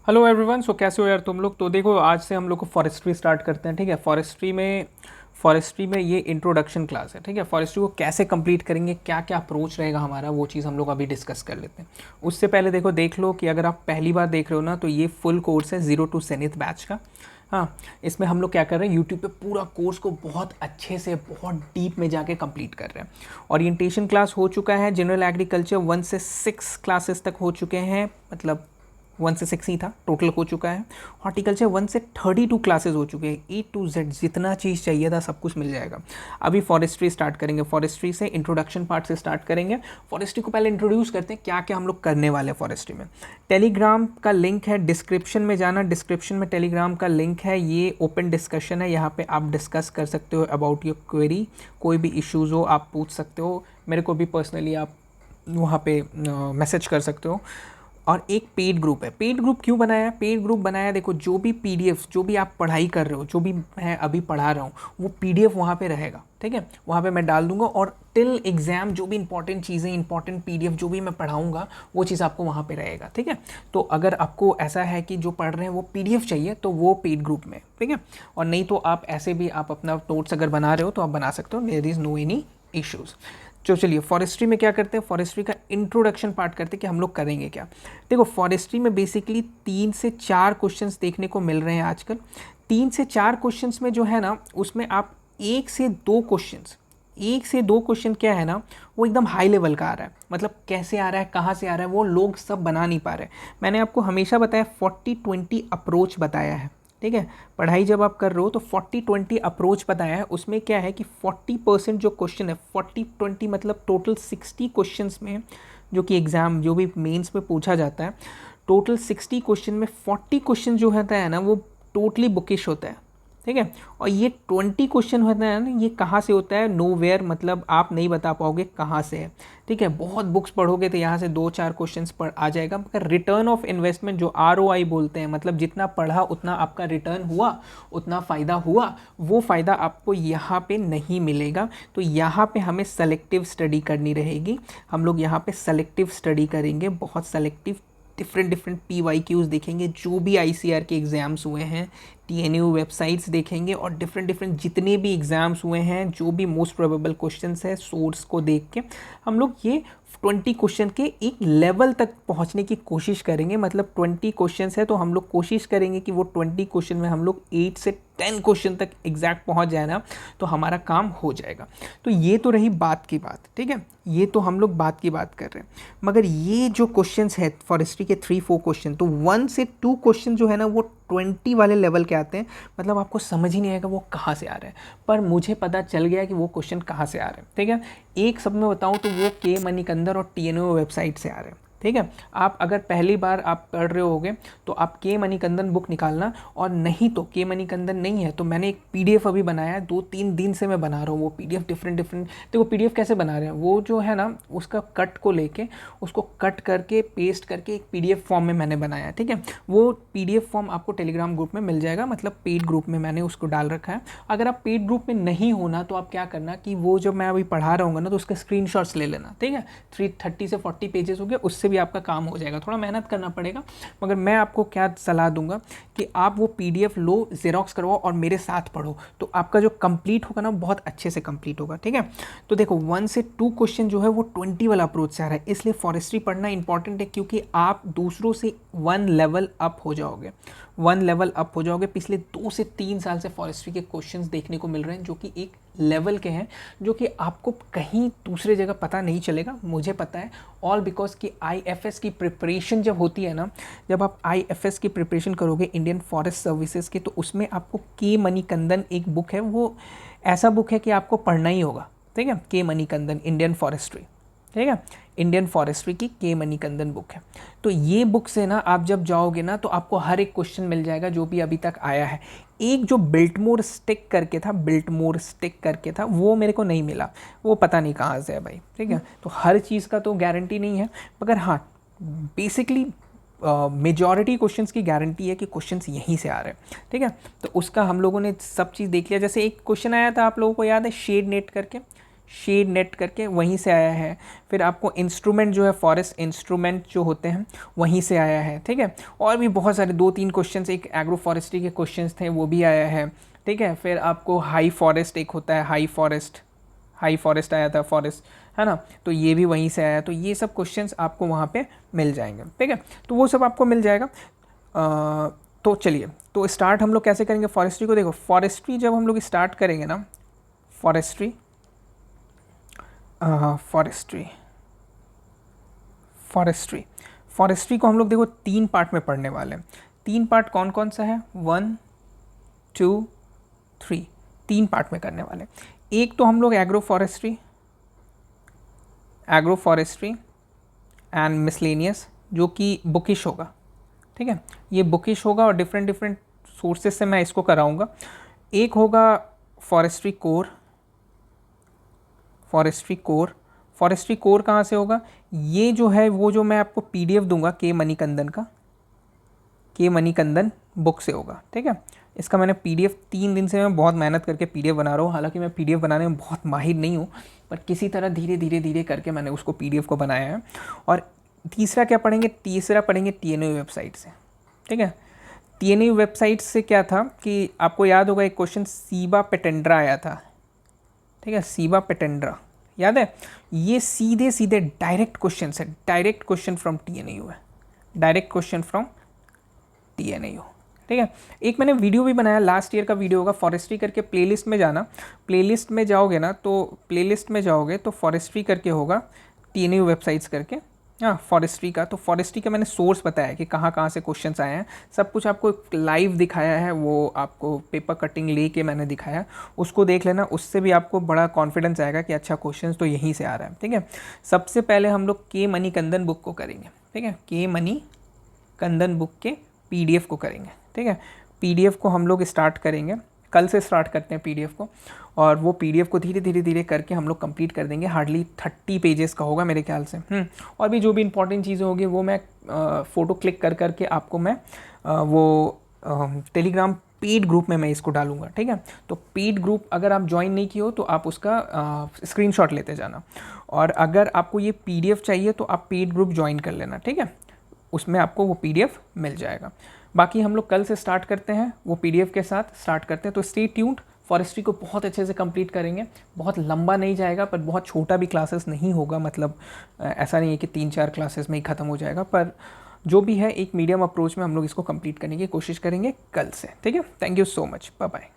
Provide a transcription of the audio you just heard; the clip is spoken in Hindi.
Hello everyone. सो कैसे हो यार तुम लोग। तो देखो आज से हम लोग को फॉरेस्ट्री स्टार्ट करते हैं। ठीक है, फॉरेस्ट्री में ये इंट्रोडक्शन क्लास है। ठीक है, फॉरेस्ट्री को कैसे कंप्लीट करेंगे, क्या क्या अप्रोच रहेगा हमारा, वो चीज़ हम लोग अभी डिस्कस कर लेते हैं। उससे पहले देखो देख लो कि अगर आप पहली बार देख रहे हो ना, तो ये फुल कोर्स है 0 to zenith बैच का। हाँ, इसमें हम लोग क्या कर रहे हैं, यूट्यूब पे पूरा कोर्स को बहुत अच्छे से बहुत डीप में जाके कंप्लीट कर रहे हैं। ओरिएंटेशन क्लास हो चुका है, जनरल एग्रीकल्चर 1 से 6 क्लासेस तक हो चुके हैं, मतलब 1 से 6 ही था, टोटल हो चुका है। हॉर्टिकल्चर 1 से 32 क्लासेस हो चुके हैं, A to Z जितना चीज़ चाहिए था सब कुछ मिल जाएगा। अभी फॉरेस्ट्री स्टार्ट करेंगे, फॉरेस्ट्री से इंट्रोडक्शन पार्ट से स्टार्ट करेंगे। फॉरेस्ट्री को पहले इंट्रोड्यूस करते हैं, क्या क्या हम लोग करने वाले हैं फॉरेस्ट्री में। टेलीग्राम का लिंक है डिस्क्रिप्शन में, जाना, डिस्क्रिप्शन में टेलीग्राम का लिंक है। ये ओपन डिस्कशन है, यहाँ पे आप डिस्कस कर सकते हो अबाउट योर क्वेरी। कोई भी इश्यूज़ हो आप पूछ सकते हो, मेरे को भी पर्सनली आप वहाँ पे मैसेज कर सकते हो। और एक पेड ग्रुप है। पेड ग्रुप क्यों बनाया? पेड ग्रुप बनाया, देखो जो भी पीडीएफ, जो भी आप पढ़ाई कर रहे हो, जो भी मैं अभी पढ़ा रहा हूँ, वो पीडीएफ वहाँ पे रहेगा। ठीक है, वहाँ पे मैं डाल दूंगा, और टिल एग्जाम जो भी इंपॉर्टेंट चीज़ें, इंपॉर्टेंट पीडीएफ जो भी मैं पढ़ाऊँगा, वो चीज़ आपको वहाँ पे रहेगा। ठीक है, तो अगर आपको ऐसा है कि जो पढ़ रहे हैं वो पीडीएफ चाहिए, तो वो पेड ग्रुप में। ठीक है, और नहीं तो आप ऐसे भी आप अपना नोट्स अगर बना रहे हो तो आप बना सकते हो, there is no any issues. तो चलिए फॉरेस्ट्री में क्या करते हैं, फॉरेस्ट्री का इंट्रोडक्शन पार्ट करते हैं कि हम लोग करेंगे क्या। देखो फॉरेस्ट्री में बेसिकली 3 से 4 क्वेश्चंस देखने को मिल रहे हैं आजकल। 3 से 4 क्वेश्चंस में जो है ना, उसमें आप 1 से 2 क्वेश्चन क्या है ना, वो एकदम हाई लेवल का आ रहा है। मतलब कैसे आ रहा है, कहाँ से आ रहा है, वो लोग सब बना नहीं पा रहे। मैंने आपको हमेशा बताया 40-20 अप्रोच बताया है। ठीक है, पढ़ाई जब आप कर रहे हो तो 40-20 अप्रोच बताया है। उसमें क्या है कि 40% जो क्वेश्चन है, 40-20 मतलब टोटल 60 क्वेश्चंस में, जो कि एग्ज़ाम जो भी मेंस में पूछा जाता है, टोटल 60 क्वेश्चन में 40 क्वेश्चन जो होता है ना, वो टोटली बुकिश होता है। ठीक है, और ये 20 क्वेश्चन होता है ना, ये कहाँ से होता है, नो वेयर, मतलब आप नहीं बता पाओगे कहाँ से है। ठीक है, बहुत बुक्स पढ़ोगे तो यहाँ से 2-4 क्वेश्चंस पढ़ आ जाएगा, मगर रिटर्न ऑफ इन्वेस्टमेंट जो ROI बोलते हैं, मतलब जितना पढ़ा उतना आपका रिटर्न हुआ, उतना फ़ायदा हुआ, वो फ़ायदा आपको यहाँ पे नहीं मिलेगा। तो यहाँ पे हमें सेलेक्टिव स्टडी करनी रहेगी। हम लोग यहाँ पे सेलेक्टिव स्टडी करेंगे, बहुत सेलेक्टिव, डिफरेंट PYQs देखेंगे, जो भी ICR के एग्ज़ाम्स हुए हैं, TNU वेबसाइट्स देखेंगे, और डिफरेंट जितने भी एग्ज़ाम्स हुए हैं, जो भी मोस्ट प्रोबेबल क्वेश्चंस है, सोर्स को देख के हम लोग ये 20 क्वेश्चन के एक लेवल तक पहुंचने की कोशिश करेंगे। मतलब 20 क्वेश्चन है तो हम लोग कोशिश करेंगे कि वो 20 क्वेश्चन में हम लोग 8 से 10 क्वेश्चन तक एग्जैक्ट पहुंच जाए ना, तो हमारा काम हो जाएगा। तो ये तो रही बात की बात। ठीक है, ये तो हम लोग बात की बात कर रहे हैं, मगर ये जो क्वेश्चंस है फॉरेस्ट्री के 3-4 क्वेश्चन, तो 1 से 2 क्वेश्चन जो है ना, वो 20 वाले लेवल के आते हैं। मतलब आपको समझ ही नहीं आएगा वो कहाँ से आ रहे हैं, पर मुझे पता चल गया कि वो क्वेश्चन कहाँ से आ रहे हैं। ठीक है, एक सब में बताऊँ तो वो के मणिकंदन और TNU वेबसाइट से आ रहे हैं। ठीक है, आप अगर पहली बार आप पढ़ रहे होगे तो आप के मणिकंदन बुक निकालना, और नहीं तो के मणिकंदन नहीं है तो मैंने एक पीडीएफ अभी बनाया है, 2-3 दिन से मैं बना रहा हूँ वो पीडीएफ। डिफरेंट देखो पीडीएफ कैसे बना रहे हैं, वो जो है ना, उसका कट को लेके, उसको कट करके पेस्ट करके एक पीडीएफ फॉर्म में मैंने बनाया है। ठीक है, वो पीडीएफ फॉर्म आपको टेलीग्राम ग्रुप में मिल जाएगा, मतलब पेड ग्रुप में मैंने उसको डाल रखा है। अगर आप पेड ग्रुप में नहीं होना तो आप क्या करना कि वो जो मैं अभी पढ़ा रहा हूँ ना, तो उसके स्क्रीनशॉट्स ले लेना। ठीक है, 30 से 40 पेजेस हो गए, उससे भी आपका काम हो जाएगा। थोड़ा मेहनत करना पड़ेगा, मगर मैं आपको क्या सलाह दूंगा कि आप वो पीडीएफ लो, जेरोक्स करवाओ और मेरे साथ पढ़ो, तो आपका जो कंप्लीट होगा ना, बहुत अच्छे से कंप्लीट होगा। ठीक है, तो देखो 1 से 2 क्वेश्चन जो है वो 20 वाला अप्रोच से आ रहा है, इसलिए फॉरेस्ट्री पढ़ना इंपॉर्टेंट है, क्योंकि आप दूसरों से 1 लेवल अप हो जाओगे, 1 लेवल अप हो जाओगे। पिछले 2 से 3 साल से फॉरेस्ट्री के क्वेश्चंस देखने को मिल रहे हैं, जो कि एक लेवल के हैं, जो कि आपको कहीं दूसरे जगह पता नहीं चलेगा। मुझे पता है, ऑल बिकॉज कि IFS की प्रिपरेशन जब होती है ना, जब आप IFS की प्रिपरेशन करोगे, इंडियन फॉरेस्ट सर्विसेज की, तो उसमें आपको के मणिकंदन एक बुक है, वो ऐसा बुक है कि आपको पढ़ना ही होगा। ठीक है, के मणिकंदन इंडियन फॉरेस्ट्री, ठीक है, इंडियन फॉरेस्ट्री की के मणिकंदन बुक है। तो ये बुक से ना आप जब जाओगे ना, तो आपको हर एक क्वेश्चन मिल जाएगा जो भी अभी तक आया है। एक जो बिल्टमोर स्टिक करके था, बिल्टमोर स्टिक करके था, वो मेरे को नहीं मिला, वो पता नहीं कहाँ से है भाई। ठीक है, तो हर चीज़ का तो गारंटी नहीं है, मगर हाँ बेसिकली मेजॉरिटी क्वेश्चंस की गारंटी है कि क्वेश्चंस यहीं से आ रहे हैं। ठीक है, तो उसका हम लोगों ने सब चीज़ देख लिया। जैसे एक क्वेश्चन आया था, आप लोगों को याद है, शेड नेट करके, शेड नेट करके वहीं से आया है। फिर आपको इंस्ट्रूमेंट जो है, फॉरेस्ट इंस्ट्रूमेंट जो होते हैं वहीं से आया है, ठीक है। और भी बहुत सारे 2-3 क्वेश्चंस, एक एग्रो फॉरेस्ट्री के क्वेश्चंस थे वो भी आया है, ठीक है। फिर आपको हाई फॉरेस्ट एक होता है, हाई फॉरेस्ट आया था, फॉरेस्ट, है ना, तो ये भी वहीं से आया। तो ये सब क्वेश्चंस आपको वहाँ पे मिल जाएंगे, ठीक है। तो वो सब आपको मिल जाएगा। तो चलिए, तो स्टार्ट हम लोग कैसे करेंगे फॉरेस्ट्री को। देखो, फॉरेस्ट्री जब हम लोग स्टार्ट करेंगे ना, फॉरेस्ट्री फॉरेस्ट्री को हम लोग देखो 3 पार्ट में पढ़ने वाले हैं। 3 पार्ट कौन कौन सा है, 1 2 3, 3 पार्ट में करने वाले। एक तो हम लोग एग्रो फॉरेस्ट्री एंड मिसलेनियस, जो कि बुकिश होगा, ठीक है। ये बुकिश होगा और डिफरेंट डिफरेंट सोर्सेज से मैं इसको कराऊंगा। एक होगा फॉरेस्ट्री कोर कहाँ से होगा, ये जो है वो जो मैं आपको पीडीएफ दूंगा के मणिकंदन बुक से होगा, ठीक है। इसका मैंने पीडीएफ 3 दिन से मैं बहुत मेहनत करके पीडीएफ बना रहा हूँ। हालांकि मैं पीडीएफ बनाने में बहुत माहिर नहीं हूँ, पर किसी तरह धीरे करके मैंने उसको पीडीएफ को बनाया है। और तीसरा पढ़ेंगे टीएनयू वेबसाइट से, ठीक है। टीएनयू वेबसाइट से क्या था कि आपको याद होगा एक क्वेश्चन सीबा पेटेंड्रा आया था, ठीक है, सीबा पेटेंड्रा याद है। ये सीधे डायरेक्ट क्वेश्चन है, डायरेक्ट क्वेश्चन फ्रॉम टीएनयू, ठीक है। एक मैंने वीडियो भी बनाया, लास्ट ईयर का वीडियो होगा, फॉरेस्ट्री करके प्लेलिस्ट में जाना, प्लेलिस्ट में जाओगे तो फॉरेस्ट्री करके होगा, टीएनयू वेबसाइट्स करके, हाँ, फॉरेस्ट्री का मैंने सोर्स बताया कि कहाँ से क्वेश्चंस आए हैं, सब कुछ आपको लाइव दिखाया है। वो आपको पेपर कटिंग लेके मैंने दिखाया, उसको देख लेना, उससे भी आपको बड़ा कॉन्फिडेंस आएगा कि अच्छा क्वेश्चंस तो यहीं से आ रहा है, ठीक है। सबसे पहले हम लोग के मणिकंदन बुक को करेंगे, ठीक है, के मणिकंदन बुक के पीडीएफ को करेंगे, ठीक है। पीडीएफ को हम लोग स्टार्ट करेंगे, कल से स्टार्ट करते हैं पीडीएफ को, और वो पीडीएफ को धीरे करके हम लोग कंप्लीट कर देंगे। हार्डली 30 पेजेस का होगा मेरे ख्याल से। और भी जो भी इंपॉर्टेंट चीज़ें होगी वो मैं फ़ोटो क्लिक करके आपको मैं टेलीग्राम पेड ग्रुप में मैं इसको डालूंगा, ठीक है। तो पेड ग्रुप अगर आप ज्वाइन नहीं किए हो तो आप उसका स्क्रीनशॉट लेते जाना, और अगर आपको ये पीडीएफ चाहिए तो आप पेड ग्रुप ज्वाइन कर लेना, ठीक है। उसमें आपको वो पीडीएफ मिल जाएगा। बाकी हम लोग कल से स्टार्ट करते हैं, वो पीडीएफ के साथ स्टार्ट करते हैं। तो स्टे ट्यून्ड, फॉरेस्ट्री को बहुत अच्छे से कंप्लीट करेंगे। बहुत लंबा नहीं जाएगा, पर बहुत छोटा भी क्लासेस नहीं होगा, मतलब ऐसा नहीं है कि 3-4 क्लासेस में ही ख़त्म हो जाएगा, पर जो भी है एक मीडियम अप्रोच में हम लोग इसको कंप्लीट करने की कोशिश करेंगे कल से, ठीक है। Thank you so much, bye bye.